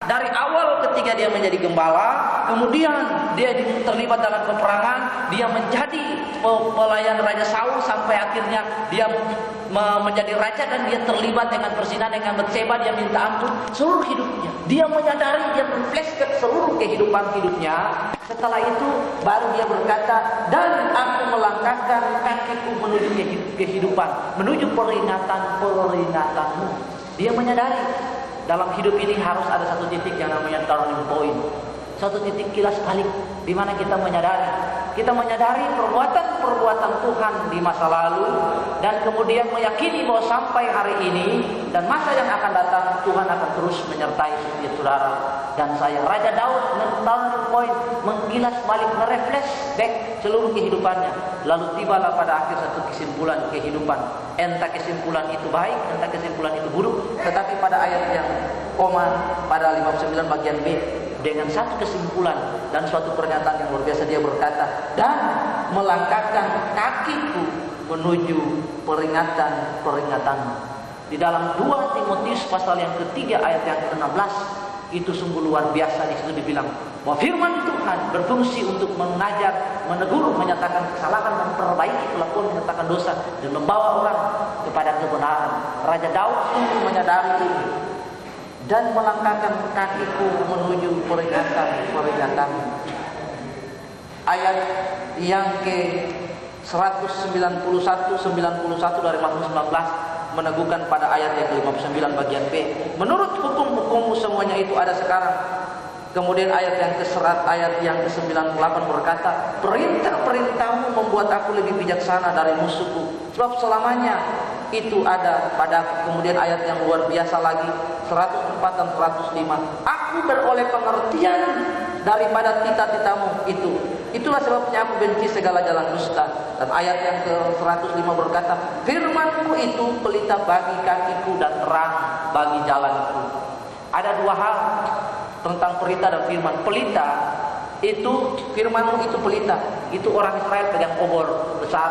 Dari awal ketika dia menjadi gembala, kemudian dia terlibat dalam peperangan, dia menjadi pelayan Raja Saul sampai akhirnya dia menjadi raja dan dia terlibat dengan perzinahan dengan Batseba, dia minta ampun seluruh hidupnya. Dia menyadari, dia men-flashback seluruh kehidupan hidupnya. Setelah itu baru dia berkata, dan aku melangkahkan kakiku menuju kehidupan, menuju peringatan-peringatanmu. Dia menyadari dalam hidup ini harus ada satu titik yang namanya turning point, satu titik kilas balik, di mana kita menyadari perbuatan-perbuatan Tuhan di masa lalu, dan kemudian meyakini bahwa sampai hari ini dan masa yang akan datang Tuhan akan terus menyertai setiap saudara dan saya. Raja Daud turning point, mengkilas balik, mereflashback seluruh kehidupannya, lalu tibalah pada akhir satu kesimpulan kehidupan. Entah kesimpulan itu baik, entah kesimpulan itu buruk, tetapi pada ayat yang pada 59 bagian B, dengan satu kesimpulan dan suatu pernyataan yang luar biasa, dia berkata, dan melangkahkan kakiku menuju peringatan-peringatanmu. Di dalam 2 Timotius pasal yang ketiga ayat yang ke-16, itu sungguh luar biasa. Di situ dibilang bahwa firman Tuhan berfungsi untuk mengajar, menegur, menyatakan kesalahan, memperbaiki kelakuan, menyatakan dosa, dan membawa orang kepada kebenaran. Raja Daud sungguh menyadari ini, dan melangkahkan kakiku menuju peringatan. Ayat yang ke 191 dari Mazmur 19 meneguhkan pada ayat yang ke-59 bagian B. Menurut hukum-hukummu semuanya itu ada sekarang. Kemudian ayat yang ke-98 berkata, perintah-perintahmu membuat aku lebih bijaksana dari musuhku, sebab selamanya itu ada padaku. Kemudian ayat yang luar biasa lagi, 104 dan 105. Aku beroleh pengertian daripada tita-titamu itu. Itulah sebabnya aku benci segala jalan dusta. Dan ayat yang ke-105 berkata, firman-Mu itu pelita bagi kakiku dan terang bagi jalanku. Ada dua hal tentang pelita dan firman. Pelita itu, firman-Mu itu pelita. Itu orang Israel pegang obor besar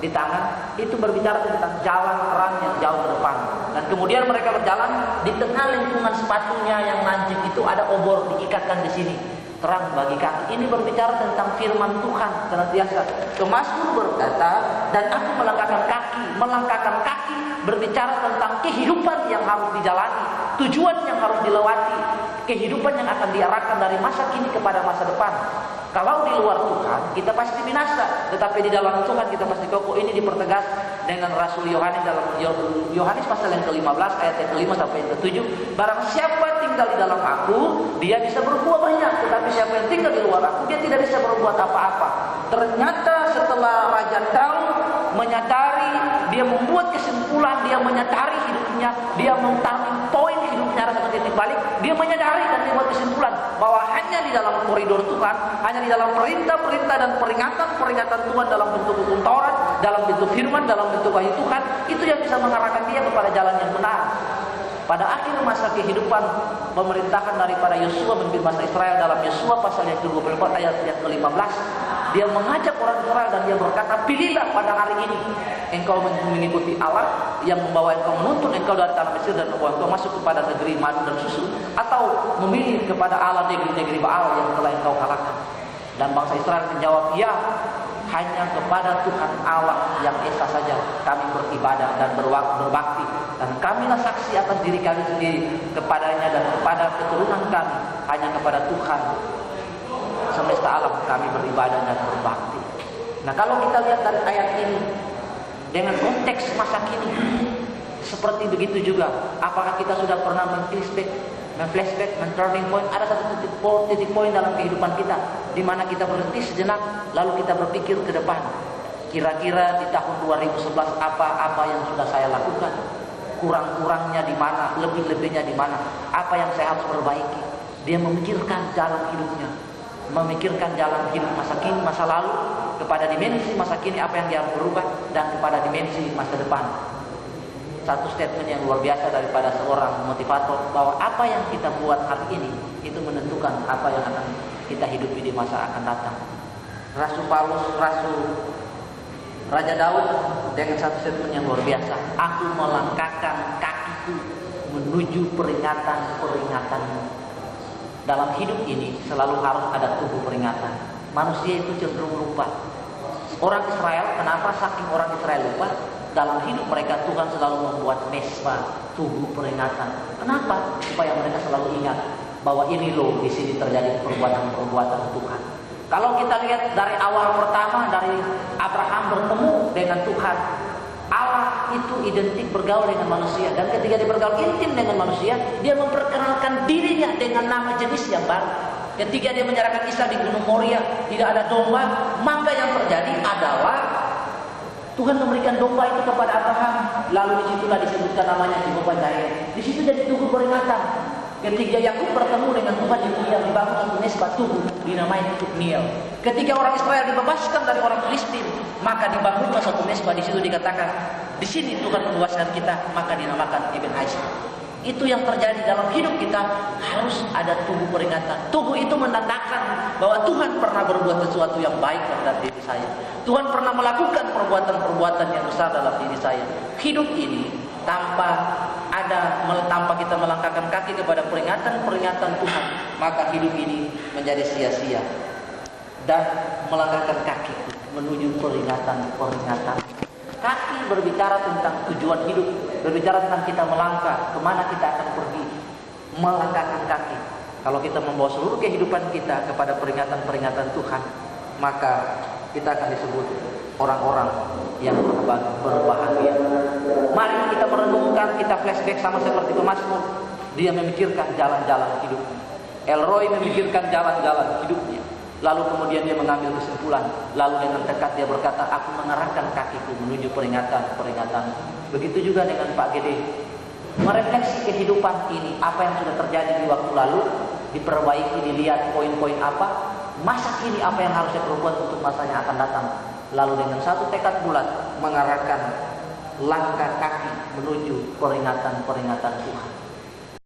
di tangan, itu berbicara tentang jalan terang yang jauh ke depan. Dan kemudian mereka berjalan di tengah lingkungan sepatunya yang lancip itu ada obor diikatkan di sini, terang bagi kaki. Ini berbicara tentang firman Tuhan senantiasa. Mazmur berkata, dan aku melangkahkan kaki berbicara tentang kehidupan yang harus dijalani, tujuan yang harus dilewati, kehidupan yang akan diarahkan dari masa kini kepada masa depan. Kalau di luar Tuhan kita pasti binasa, tetapi di dalam Tuhan kita pasti kokoh. Ini dipertegas dengan Rasul Yohanes dalam Yohanes pasal yang ke-15 ayat yang ke-5 sampai yang ke-7. Barang siapa tinggal di dalam aku, dia bisa berbuah banyak, tetapi siapa yang tinggal di luar aku, dia tidak bisa berbuat apa-apa. Ternyata setelah Raja Daud menyadari, dia membuat kesimpulan, dia menyadari hidupnya, dia men-turning point hidupnya, ada satu titik balik, dia menyadari dan dia membuat kesimpulan bahwa hanya di dalam koridor Tuhan, hanya di dalam perintah-perintah dan peringatan-peringatan Tuhan dalam bentuk hukum Taurat, dalam bentuk firman, dalam bentuk wahyu Tuhan, itu yang bisa mengarahkan dia kepada jalan yang benar. Pada akhir masa kehidupan pemerintahan daripada Yosua memimpin bangsa Israel, dalam Yosua pasal yang ke-24 ayat yang ke-15, dia mengajak orang Israel dan dia berkata, pilihlah pada hari ini engkau mengikuti Allah yang membawa engkau menuntun engkau dari tanah Mesir dan membawa engkau masuk kepada negeri madu dan susu, atau memilih kepada Allah negeri-negeri Baal yang telah engkau kalahkan. Dan bangsa Israel menjawab, ya, hanya kepada Tuhan Allah yang esa saja kami beribadah dan berbakti, dan kamilah saksi atas diri kami sendiri kepadanya dan kepada keturunan kami, hanya kepada Tuhan semesta alam kami beribadah dan berbakti. Nah, kalau kita lihat dari ayat ini dengan konteks masa kini, seperti begitu juga. Apakah kita sudah pernah men-flashback, men-turning point? Ada satu titik poin dalam kehidupan kita di mana kita berhenti sejenak, lalu kita berpikir ke depan. Kira-kira di tahun 2011 apa yang sudah saya lakukan? Kurang-kurangnya di mana? Lebih-lebihnya di mana? Apa yang saya harus perbaiki? Dia memikirkan jalan hidupnya, memikirkan jalan hidup masa kini, masa lalu, kepada dimensi masa kini apa yang dia harus berubah, dan kepada dimensi masa depan. Satu statement yang luar biasa daripada seorang motivator, bahwa apa yang kita buat hari ini itu menentukan apa yang akan kita hidupi di masa akan datang. Raja Daud dengan satu statement yang luar biasa, aku melangkahkan kakiku menuju peringatan-peringatan. Dalam hidup ini selalu harus ada tubuh peringatan. Manusia itu cenderung lupa. Orang Israel, kenapa saking orang Israel lupa? Dalam hidup mereka Tuhan selalu membuat mesbah, tubuh peringatan. Kenapa? Supaya mereka selalu ingat bahwa ini loh di sini terjadi perbuatan-perbuatan Tuhan. Kalau kita lihat dari awal pertama, dari Abraham bertemu dengan Tuhan, Allah itu identik bergaul dengan manusia. Dan ketika dia bergaul intim dengan manusia, dia memperkenalkan dirinya dengan nama jenis yang baru. Ketika dia menyerahkan Isa di Gunung Moria, tidak ada domba, maka yang terjadi adalah Tuhan memberikan domba itu kepada Abraham. Lalu disitulah disebutkan namanya Jehovah Jireh. Di situ jadi tubuh peringatan. Ketika Yakub bertemu dengan Tuhan di dunia, dibangun satu mesbah tubuh dinamai Niel. Ketika orang Israel dibebaskan dari orang Filistin, maka dibangunlah satu mesbah. Di situ dikatakan, di sini Tuhan membebaskan kita, maka dinamakan Ibn Aisyah. Itu yang terjadi dalam hidup kita, harus ada tubuh peringatan. Tubuh itu menandakan bahwa Tuhan pernah berbuat sesuatu yang baik terhadap diri saya. Tuhan pernah melakukan perbuatan-perbuatan yang besar dalam diri saya. Hidup ini tanpa kita melangkahkan kaki kepada peringatan-peringatan Tuhan, maka hidup ini menjadi sia-sia. Dan melangkahkan kaki menuju peringatan-peringatan. Kaki berbicara tentang tujuan hidup, berbicara tentang kita melangkah, kemana kita akan pergi. Melangkahkan kaki. Kalau kita membawa seluruh kehidupan kita kepada peringatan-peringatan Tuhan, maka kita akan disebut orang-orang yang berbahagia. Mari kita merenungkan, kita flashback sama seperti pemazmur. Dia memikirkan jalan-jalan hidupnya. Elroy memikirkan jalan-jalan hidupnya. Lalu kemudian dia mengambil kesimpulan. Lalu dengan tekad dia berkata, aku mengarahkan kakiku menuju peringatan-peringatan. Begitu juga dengan Pak Gede. Merefleksi kehidupan ini, apa yang sudah terjadi di waktu lalu, diperbaiki, dilihat poin-poin apa, masa kini apa yang harus saya perbuat untuk masa yang akan datang. Lalu dengan satu tekad bulat mengarahkan langkah kaki menuju peringatan-peringatan Tuhan.